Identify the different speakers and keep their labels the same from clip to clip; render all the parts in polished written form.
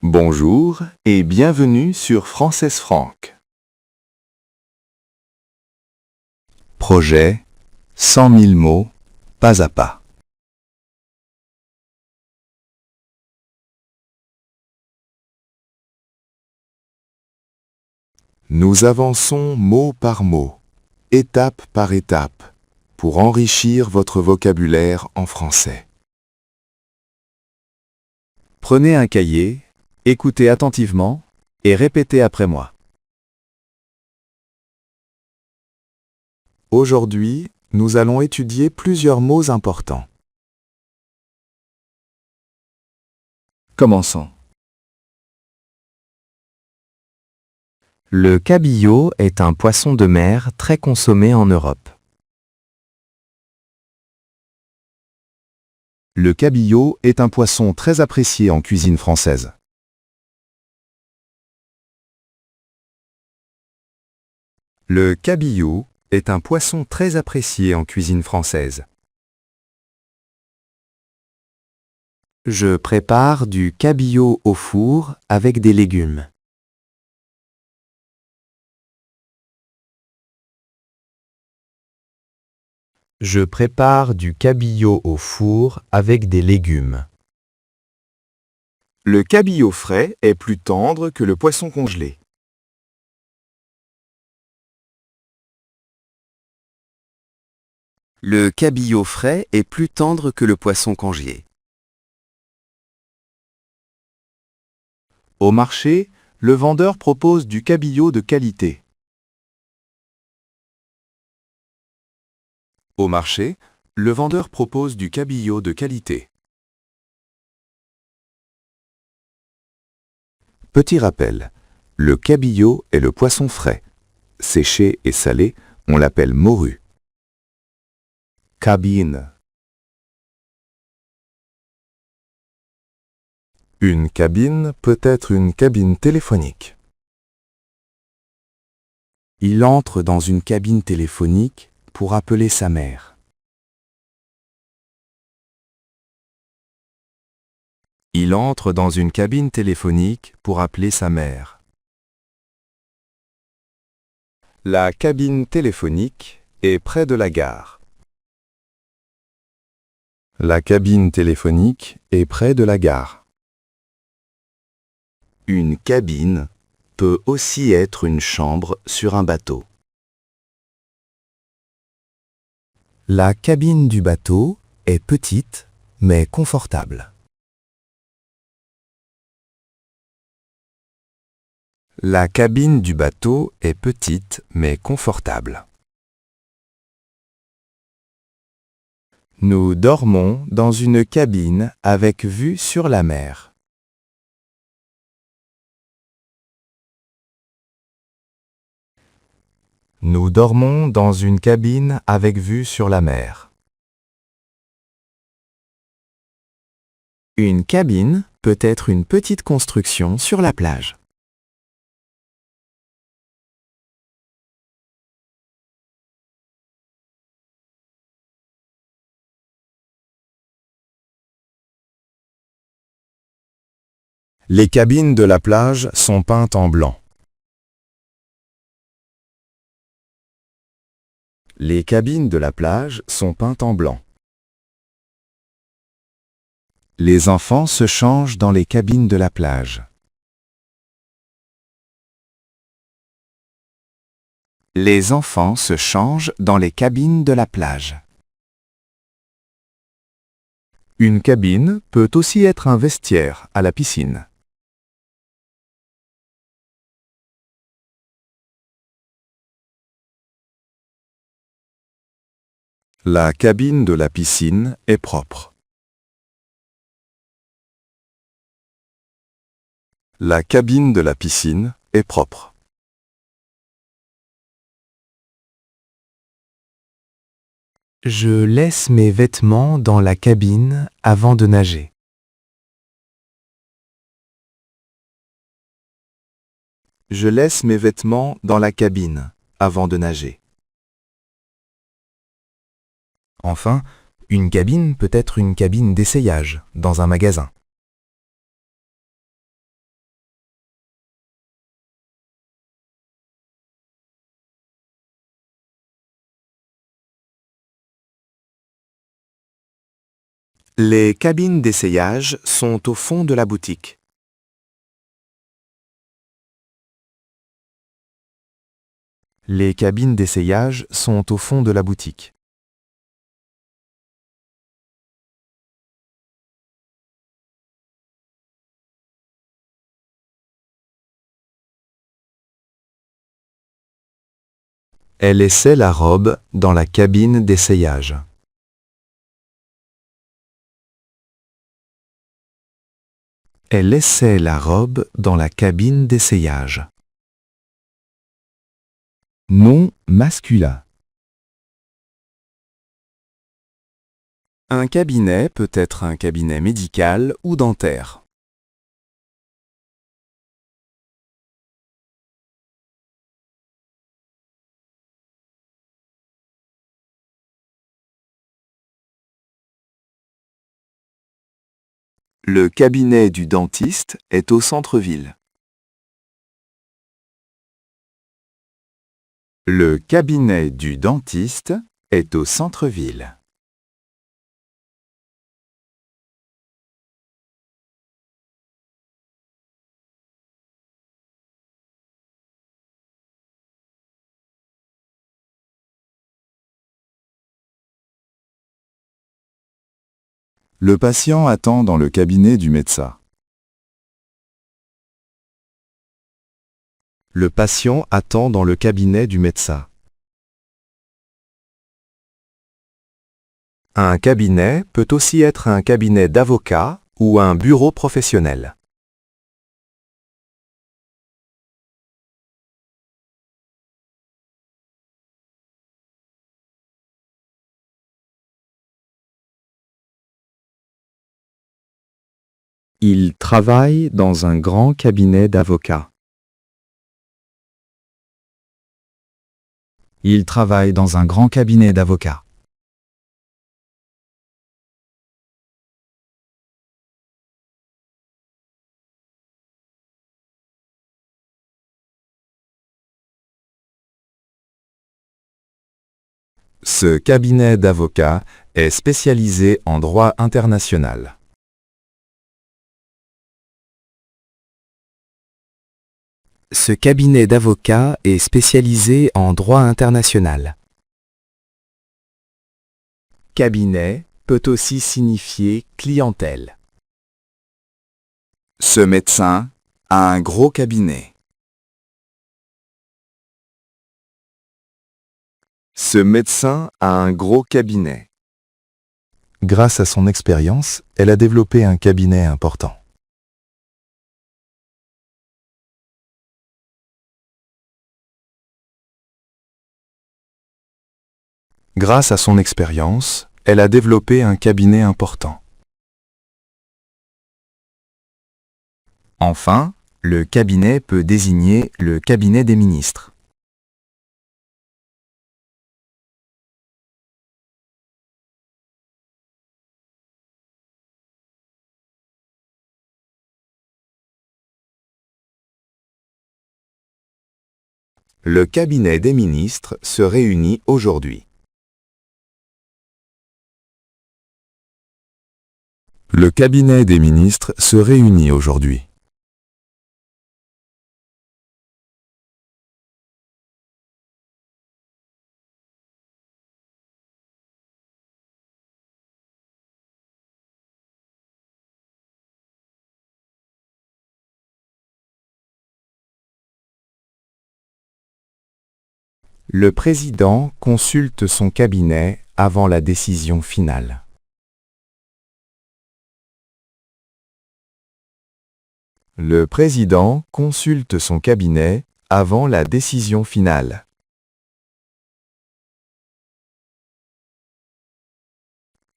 Speaker 1: Bonjour et bienvenue sur Française Franck. Projet 100 000 mots, pas à pas. Nous avançons mot par mot, étape par étape, pour enrichir votre vocabulaire en français. Prenez un cahier, écoutez attentivement et répétez après moi. Aujourd'hui, nous allons étudier plusieurs mots importants. Commençons.
Speaker 2: Le cabillaud est un poisson de mer très consommé en Europe.
Speaker 1: Le cabillaud est un poisson très apprécié en cuisine française. Le cabillaud est un poisson très apprécié en cuisine française.
Speaker 2: Je prépare du cabillaud au four avec des légumes. Je prépare du cabillaud au four avec des légumes.
Speaker 1: Le cabillaud frais est plus tendre que le poisson congelé.
Speaker 2: Le cabillaud frais est plus tendre que le poisson congelé.
Speaker 1: Au marché, le vendeur propose du cabillaud de qualité. Au marché, le vendeur propose du cabillaud de qualité. Petit rappel, le cabillaud est le poisson frais. Séché et salé, on l'appelle morue. Cabine. Une cabine peut être une cabine téléphonique. Il entre dans une cabine téléphonique pour appeler sa mère. Il entre dans une cabine téléphonique pour appeler sa mère. La cabine téléphonique est près de la gare. La cabine téléphonique est près de la gare. Une cabine peut aussi être une chambre sur un bateau. La cabine du bateau est petite mais confortable. La cabine du bateau est petite mais confortable. Nous dormons dans une cabine avec vue sur la mer. Nous dormons dans une cabine avec vue sur la mer. Une cabine peut être une petite construction sur la plage. Les cabines de la plage sont peintes en blanc. Les cabines de la plage sont peintes en blanc. Les enfants se changent dans les cabines de la plage. Les enfants se changent dans les cabines de la plage. Une cabine peut aussi être un vestiaire à la piscine. La cabine de la piscine est propre. La cabine de la piscine est propre.
Speaker 2: Je laisse mes vêtements dans la cabine avant de nager.
Speaker 1: Je laisse mes vêtements dans la cabine avant de nager. Enfin, une cabine peut être une cabine d'essayage dans un magasin.
Speaker 2: Les cabines d'essayage sont au fond de la boutique. Les cabines d'essayage sont au fond de la boutique. Elle essaie la robe dans la cabine d'essayage. Elle essaie la robe dans la cabine d'essayage.
Speaker 1: Nom masculin.
Speaker 2: Un cabinet peut être un cabinet médical ou dentaire. Le cabinet du dentiste est au centre-ville. Le cabinet du dentiste est au centre-ville.
Speaker 1: Le patient attend dans le cabinet du médecin.
Speaker 2: Le patient attend dans le cabinet du médecin. Un cabinet peut aussi être un cabinet d'avocat ou un bureau professionnel. Il travaille dans un grand cabinet d'avocats.
Speaker 1: Il travaille dans un grand cabinet d'avocats. Ce cabinet d'avocats est spécialisé en droit international.
Speaker 2: Ce cabinet d'avocats est spécialisé en droit international. Cabinet peut aussi signifier clientèle.
Speaker 1: Ce médecin a un gros cabinet. Ce médecin a un gros cabinet. Grâce à son expérience, elle a développé un cabinet important. Grâce à son expérience, elle a développé un cabinet important.
Speaker 2: Enfin, le cabinet peut désigner le cabinet des ministres.
Speaker 1: Le cabinet des ministres se réunit aujourd'hui. Le cabinet des ministres se réunit aujourd'hui.
Speaker 2: Le président consulte son cabinet avant la décision finale.
Speaker 1: Le président consulte son cabinet avant la décision finale.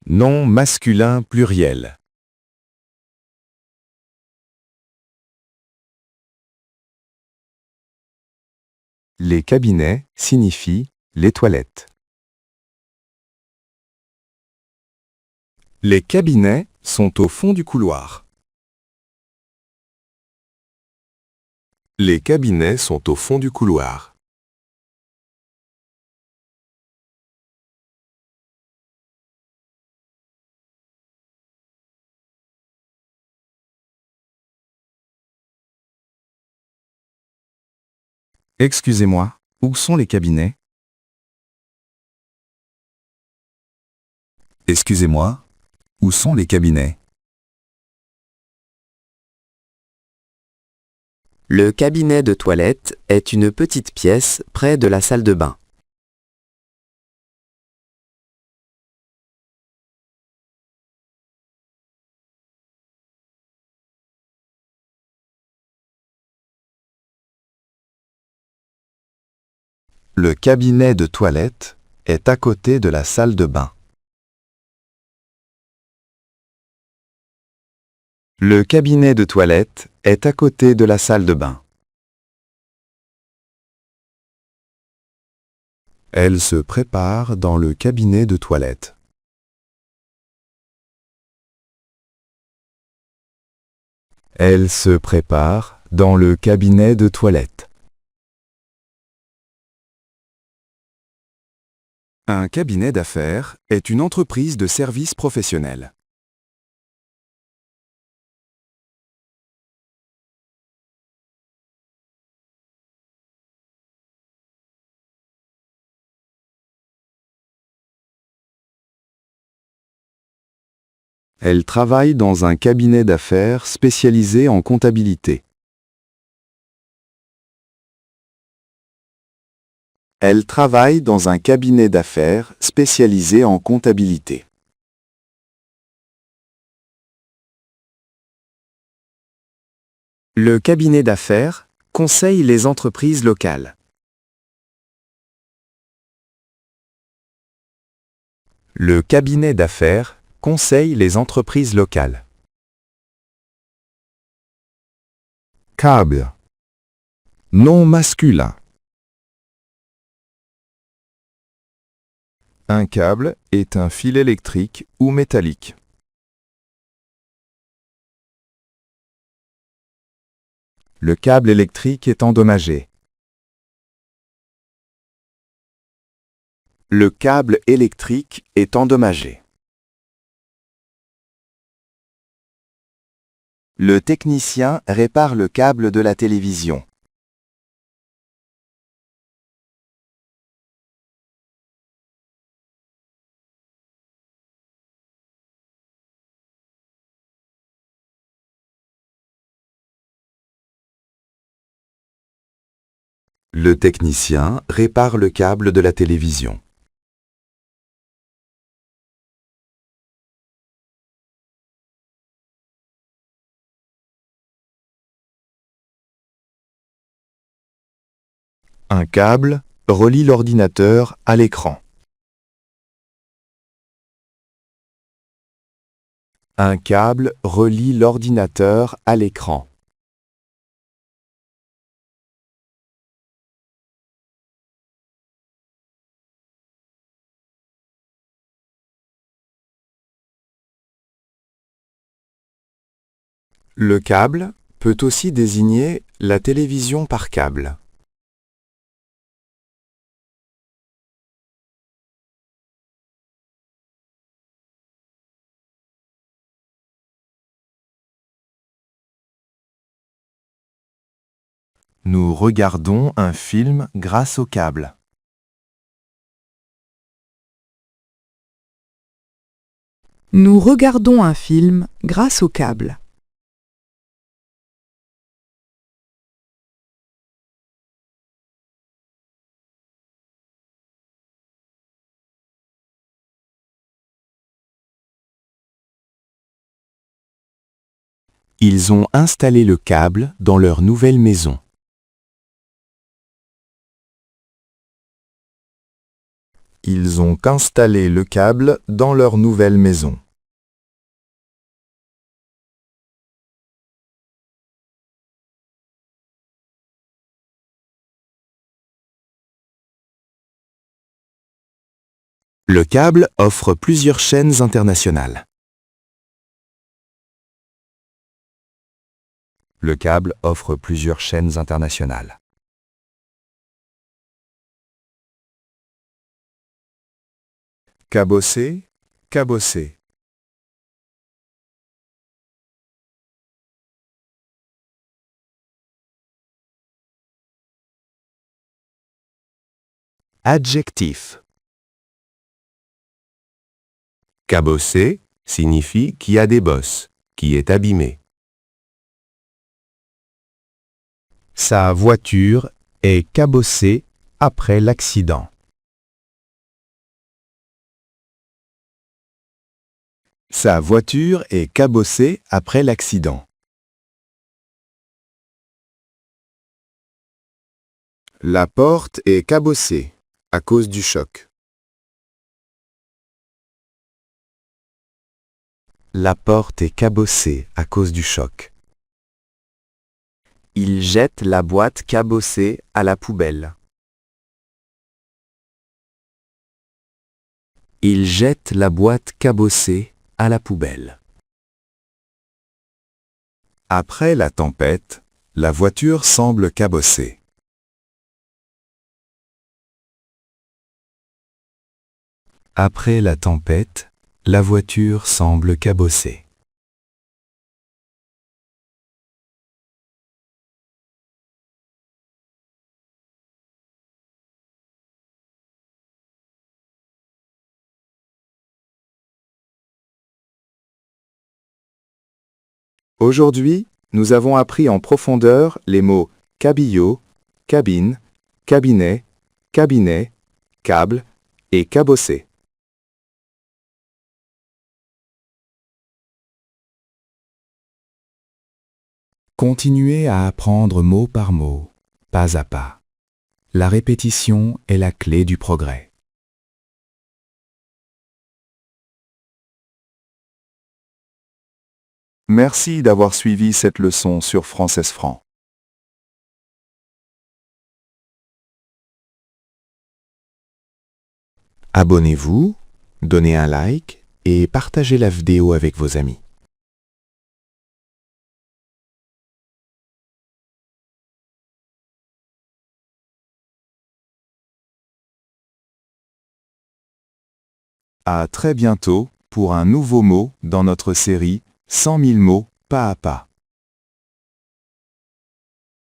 Speaker 1: Nom masculin pluriel. Les cabinets signifient les toilettes. Les cabinets sont au fond du couloir. Les cabinets sont au fond du couloir.
Speaker 3: Excusez-moi, où sont les cabinets?
Speaker 4: Excusez-moi, où sont les cabinets?
Speaker 2: Le cabinet de toilette est une petite pièce près de la salle de bain.
Speaker 1: Le cabinet de toilette est à côté de la salle de bain. Le cabinet de toilette est à côté de la salle de bain. Elle se prépare dans le cabinet de toilette. Elle se prépare dans le cabinet de toilette. Un cabinet d'affaires est une entreprise de services professionnels. Elle travaille dans un cabinet d'affaires spécialisé en comptabilité. Elle travaille dans un cabinet d'affaires spécialisé en comptabilité.
Speaker 2: Le cabinet d'affaires conseille les entreprises locales.
Speaker 1: Le cabinet d'affaires conseille les entreprises locales. Câble. Nom masculin. Un câble est un fil électrique ou métallique. Le câble électrique est endommagé. Le câble électrique est endommagé. Le technicien répare le câble de la télévision. Le technicien répare le câble de la télévision. Un câble relie l'ordinateur à l'écran. Un câble relie l'ordinateur à l'écran. Le câble peut aussi désigner la télévision par câble. Nous regardons un film grâce au câble.
Speaker 5: Nous regardons un film grâce au câble.
Speaker 1: Ils ont installé le câble dans leur nouvelle maison. Ils ont installé le câble dans leur nouvelle maison. Le câble offre plusieurs chaînes internationales. Le câble offre plusieurs chaînes internationales. Cabossé, cabossé.
Speaker 2: Adjectif.
Speaker 6: Cabossé signifie qui a des bosses, qui est abîmé.
Speaker 3: Sa voiture est cabossée après l'accident.
Speaker 1: Sa voiture est cabossée après l'accident. La porte est cabossée à cause du choc.
Speaker 2: La porte est cabossée à cause du choc. Il jette la boîte cabossée à la poubelle. Il jette la boîte cabossée à la poubelle.
Speaker 1: Après la tempête, la voiture semble cabossée.
Speaker 3: Après la tempête, la voiture semble cabossée.
Speaker 1: Aujourd'hui, nous avons appris en profondeur les mots cabillaud, cabine, cabinet, cabinet, câble et cabossé.
Speaker 3: Continuez à apprendre mot par mot, pas à pas. La répétition est la clé du progrès.
Speaker 1: Merci d'avoir suivi cette leçon sur Française Franc. Abonnez-vous, donnez un like et partagez la vidéo avec vos amis. À très bientôt pour un nouveau mot dans notre série 100 000 mots pas à pas.